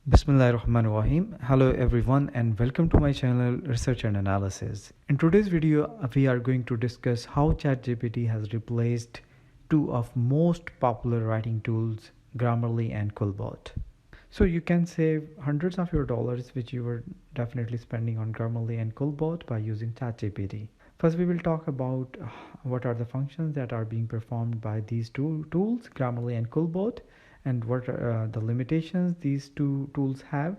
Bismillahirrahmanirrahim. Hello everyone and welcome to my channel Research and Analysis. In today's video we are going to discuss how ChatGPT has replaced two of most popular writing tools, Grammarly and Quillbot. So you can save hundreds of your dollars which you were definitely spending on Grammarly and Quillbot by using ChatGPT. First we will talk about what are the functions that are being performed by these two tools, Grammarly and Quillbot, and what are the limitations these two tools have,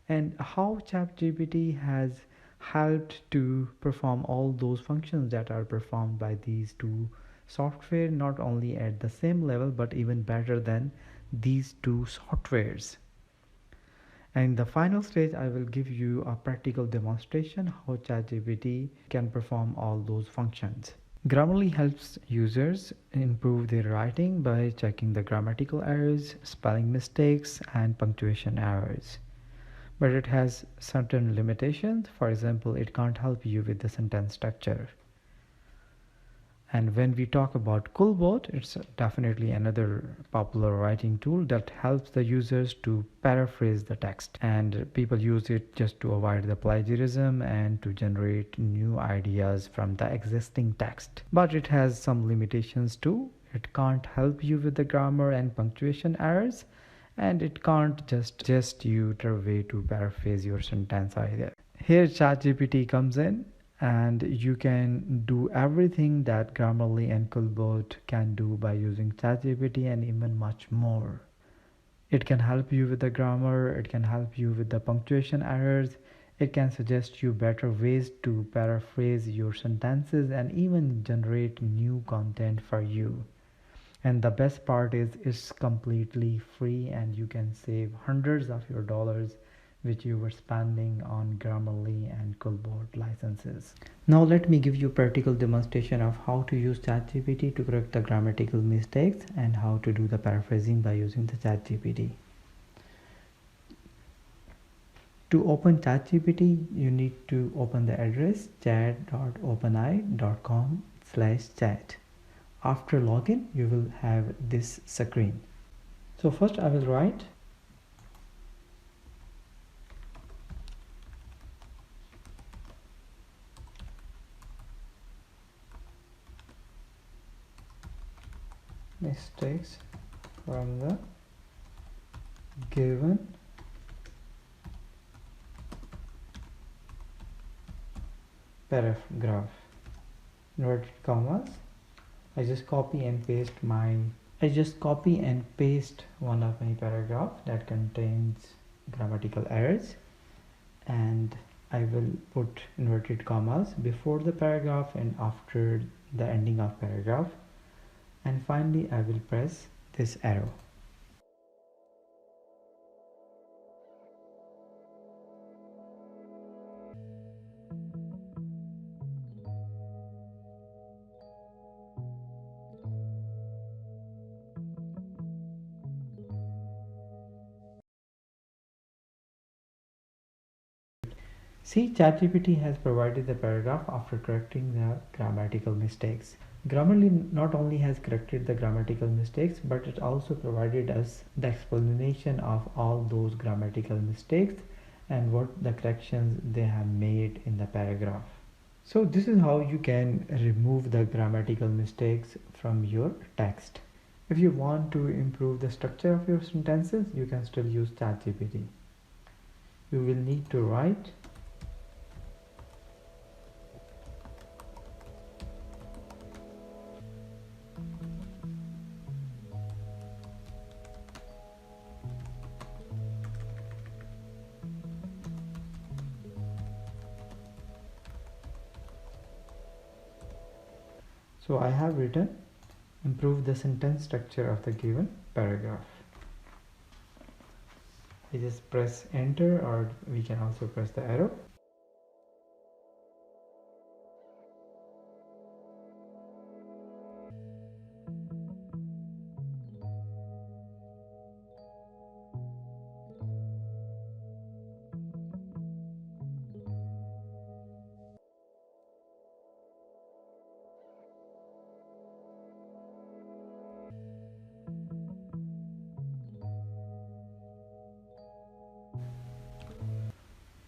and how ChatGPT has helped to perform all those functions that are performed by these two software, not only at the same level but even better than these two softwares. And in the final stage, I will give you a practical demonstration how ChatGPT can perform all those functions. Grammarly helps users improve their writing by checking the grammatical errors, spelling mistakes, and punctuation errors. But it has certain limitations. For example, it can't help you with the sentence structure. And when we talk about Quillbot, it's definitely another popular writing tool that helps the users to paraphrase the text. And people use it just to avoid the plagiarism and to generate new ideas from the existing text. But it has some limitations too. It can't help you with the grammar and punctuation errors, and it can't just suggest you the way to paraphrase your sentence either. Here ChatGPT comes in, and you can do everything that Grammarly and Quillbot can do by using ChatGPT and even much more. It can help you with the grammar, it can help you with the punctuation errors, it can suggest you better ways to paraphrase your sentences and even generate new content for you. And the best part is it's completely free and you can save hundreds of your dollars which you were spending on Grammarly and Quillbot licenses. Now let me give you a practical demonstration of how to use ChatGPT to correct the grammatical mistakes and how to do the paraphrasing by using the ChatGPT. To open ChatGPT, you need to open the address chat.openai.com/chat. After login, you will have this screen. So first I will write mistakes from the given paragraph, inverted commas. I just copy and paste one of my paragraph that contains grammatical errors, and I will put inverted commas before the paragraph and after the ending of paragraph, and finally I will press this arrow. See, ChatGPT has provided the paragraph after correcting the grammatical mistakes. Grammarly not only has corrected the grammatical mistakes, but it also provided us the explanation of all those grammatical mistakes and what the corrections they have made in the paragraph. So this is how you can remove the grammatical mistakes from your text. If you want to improve the structure of your sentences, you can still use ChatGPT. You will need to write So I have written improve the sentence structure of the given paragraph. I just press enter, or we can also press the arrow.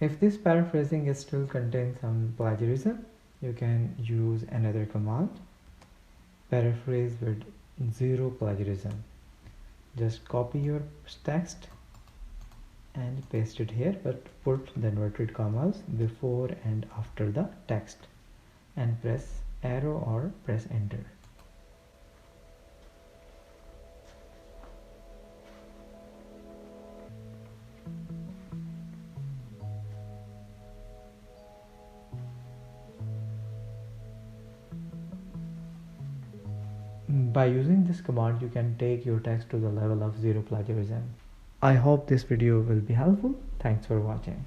If this paraphrasing is still contains some plagiarism, you can use another command, paraphrase with zero plagiarism. Just copy your text and paste it here, but put the inverted commas before and after the text and press arrow or press enter. By using this command, you can take your text to the level of zero plagiarism. I hope this video will be helpful. Thanks for watching.